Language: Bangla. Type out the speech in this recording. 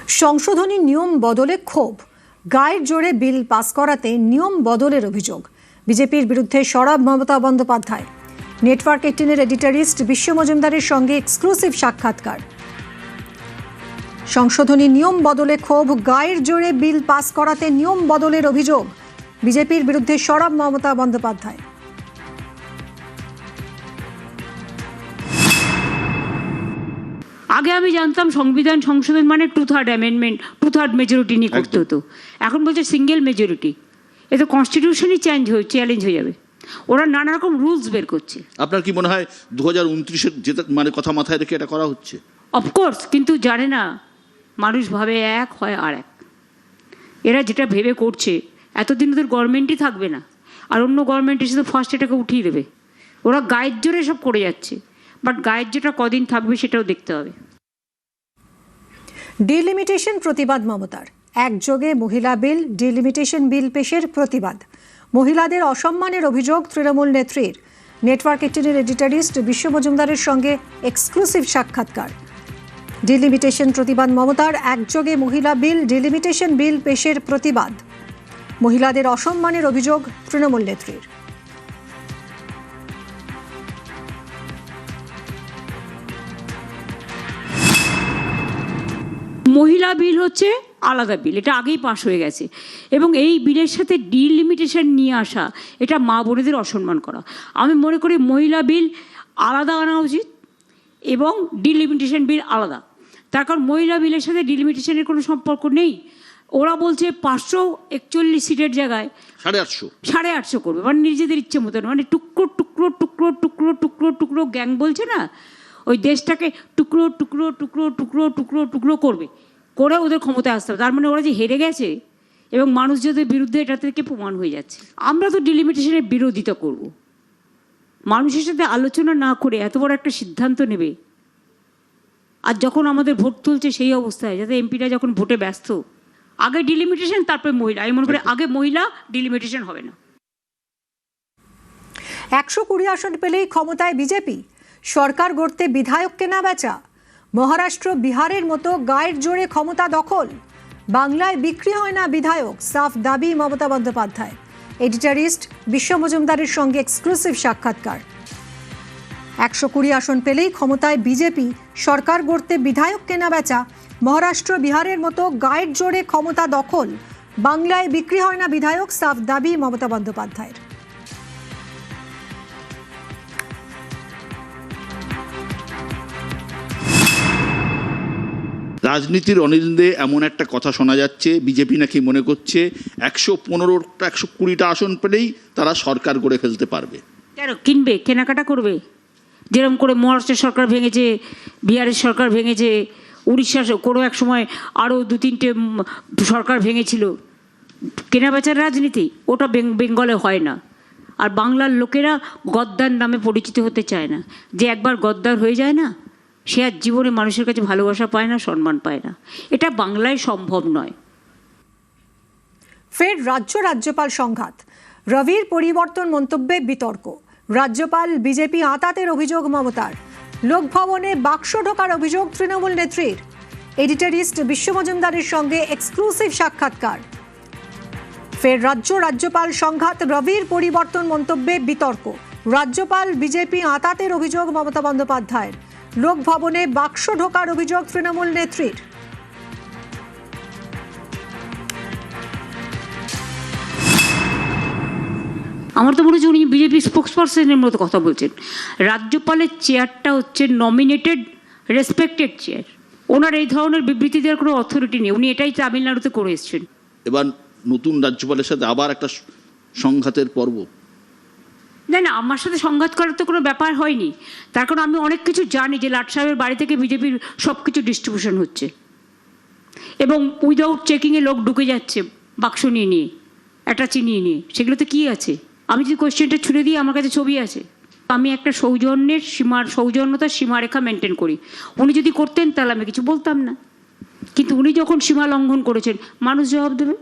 সংশোধনী নিয়ম বদলে ক্ষোভ, গায়ের জোরে বিল পাস করাতে নিয়ম বদলের অভিযোগ। বিজেপির বিরুদ্ধে সরব মমতা বন্দ্যোপাধ্যায়। নেটওয়ার্ক 18-এর এডিটরিস্ট বিশ্ব মজুমদারের সঙ্গে এক্সক্লুসিভ সাক্ষাৎকার। সংশোধনী নিয়ম বদলে ক্ষোভ, গায়ের জোরে বিল পাস করাতে নিয়ম বদলের অভিযোগ। বিজেপির বিরুদ্ধে সরব মমতা বন্দ্যোপাধ্যায়। আগে আমি জানতাম সংবিধান সংশোধন মানে 2/3 অ্যামেন্ডমেন্ট, 2/3 মেজরিটি নিয়ে করতে হতো। এখন বলছে সিঙ্গেল মেজরিটি। এ তো কনস্টিটিউশনই চ্যালেঞ্জ হয়ে যাবে। ওরা নানা রকম রুলস বের করছে। আপনার কি মনে হয় 2029-এর যেটা মানে কথা মাথায় রেখে এটা করা হচ্ছে? অফকোর্স, কিন্তু জানে না মানুষ ভাবে এক হয় আর এক। এরা যেটা ভেবে করছে, এতদিন ওদের গভর্নমেন্টই থাকবে না, আর অন্য গভর্নমেন্ট এসে তো ফার্স্ট এটাকে উঠিয়ে দেবে। ওরা গায়ের জোরে সব করে যাচ্ছে, বাট গায়ের জোরটা কদিন থাকবে সেটাও দেখতে হবে। ডিলিমিটেশন প্রতিবাদ মমতার। একযোগে মহিলা বিল, ডিলিমিটেশন বিল পেশের প্রতিবাদ। মহিলাদের অসম্মানের অভিযোগ তৃণমূল নেত্রীর। নেটওয়ার্ক 18-এর এডিটরিস্ট বিশ্ব মজুমদারের সঙ্গে এক্সক্লুসিভ সাক্ষাৎকার। ডিলিমিটেশন প্রতিবাদ মমতার। একযোগে মহিলা বিল, ডিলিমিটেশন বিল পেশের প্রতিবাদ। মহিলাদের অসম্মানের অভিযোগ তৃণমূল নেত্রীর। মহিলা বিল হচ্ছে আলাদা বিল, এটা আগেই পাশ হয়ে গেছে, এবং এই বিলের সাথে ডিলিমিটেশন নিয়ে আসা এটা মা বোনেদের অসম্মান করা। আমি মনে করি মহিলা বিল আলাদা আনা উচিত এবং ডিলিমিটেশন বিল আলাদা। তার কারণ মহিলা বিলের সাথে ডিলিমিটেশনের কোনো সম্পর্ক নেই। ওরা বলছে 541 সিটের জায়গায় 850 করবে, মানে নিজেদের ইচ্ছে মতন, মানে টুকরো টুকরো টুকরো টুকরো টুকরো টুকরো গ্যাং বলছে না, ওই দেশটাকে টুকরো টুকরো টুকরো টুকরো টুকরো টুকরো করবে, করে ওদের ক্ষমতায় আসতে হবে। তার মানে ওরা যে হেরে গেছে এবং মানুষ যাদের বিরুদ্ধে এটা থেকে প্রমাণ হয়ে যাচ্ছে। আমরা তো ডিলিমিটেশনের বিরোধিতা করব। মানুষের সাথে আলোচনা না করে এত বড় একটা সিদ্ধান্ত নেবে, আর যখন আমাদের ভোট তুলছে সেই অবস্থায়, যাতে এমপিরা যখন ভোটে ব্যস্ত, আগে ডিলিমিটেশন তারপরে মহিলা। আমি মনে করি আগে মহিলা, ডিলিমিটেশন হবে না। 120 আসন পেলেই ক্ষমতায় বিজেপি। সরকার গড়তে বিধায়ক কেনা বেচা। মহারাষ্ট্র, বিহারের মতো গায়ের জোরে ক্ষমতা দখল। বাংলায় বিক্রি হয় না বিধায়ক, সাফ দাবি মমতা বন্দ্যোপাধ্যায়। এডিটরিস্ট বিশ্ব মজুমদারের সঙ্গে এক্সক্লুসিভ সাক্ষাৎকার। 120 আসন পেলেই ক্ষমতায় বিজেপি। সরকার গড়তে বিধায়ক কেনা বেচা। মহারাষ্ট্র, বিহারের মতো গায়ের জোরে ক্ষমতা দখল। বাংলায় বিক্রি হয় না বিধায়ক, সাফ দাবি মমতা বন্দ্যোপাধ্যায়ের। রাজনীতির অনিন্দে এমন একটা কথা শোনা যাচ্ছে, বিজেপি নাকি মনে করছে 115টা 120টা আসন পেলেই তারা সরকার গড়ে ফেলতে পারবে। কেন কিনবে? কেনাকাটা করবে। যেরকম করে মহারাষ্ট্রের সরকার ভেঙেছে, বিহারের সরকার ভেঙেছে, উড়িষ্যার কোনো এক সময় আরও 2-3টে সরকার ভেঙেছিল। কেনা বেচার রাজনীতি ওটা বেঙ্গলে হয় না। আর বাংলার লোকেরা গদ্দার নামে পরিচিত হতে চায় না। যে একবার গদ্দার হয়ে যায় না, সে আর জীবনে মানুষের কাছে ভালোবাসা পায় না, সম্মান পায় না। এটা বাংলায় সম্ভব নয়। ফের রাজ্যপাল সংঘাত। রবির পরিবর্তন মন্তব্যে বিতর্ক। রাজ্যপাল বিজেপি আঁতাতের অভিযোগ মমতার। লোকভবনে বাক্স ঢোকার অভিযোগ তৃণমূল নেত্রীর। এডিটরিস্ট বিশ্ব মজুমদারের সঙ্গে এক্সক্লুসিভ সাক্ষাৎকার। ফের রাজ্যপাল সংঘাত। রবির পরিবর্তন মন্তব্যে বিতর্ক। রাজ্যপাল বিজেপি আঁতাতের অভিযোগ মমতা বন্দ্যোপাধ্যায়ের। লোকভবনে বাক্স ঢোকার অভিযোগ তৃণমূল নেত্রীর। আমার তো মনে হচ্ছে উনি বিজেপি স্পোক্সপারসনের মতো কথা বলছেন। রাজ্যপালের চেয়ারটা হচ্ছে নমিনেটেড, রেসপেক্টেড চেয়ার। ওনার এই ধরনের বিবৃতি দেওয়ার কোনো অথরিটি নেই। উনি এটাই তামিলনাড়ুতে করে এসছেন। এবার নতুন রাজ্যপালের সাথে আবার একটা সংঘাতের পর্ব। না, আমার সাথে সংঘাত করার তো কোনো ব্যাপার হয়নি। তার কারণ আমি অনেক কিছু জানি, যে লাট সাহেবের বাড়ি থেকে বিজেপির সব কিছু ডিস্ট্রিবিউশন হচ্ছে, এবং উইদাউট চেকিংয়ে লোক ঢুকে যাচ্ছে বাক্স নিয়ে অ্যাটাচি নিয়ে। সেগুলোতে কী আছে? আমি যদি কোয়েশ্চেনটা ছুড়ে দিই, আমার কাছে ছবি আছে। আমি একটা সৌজন্যতার সীমারেখা মেনটেন করি। উনি যদি করতেন তাহলে আমি কিছু বলতাম না, কিন্তু উনি যখন সীমা লঙ্ঘন করেছেন, মানুষ জবাব দেবে।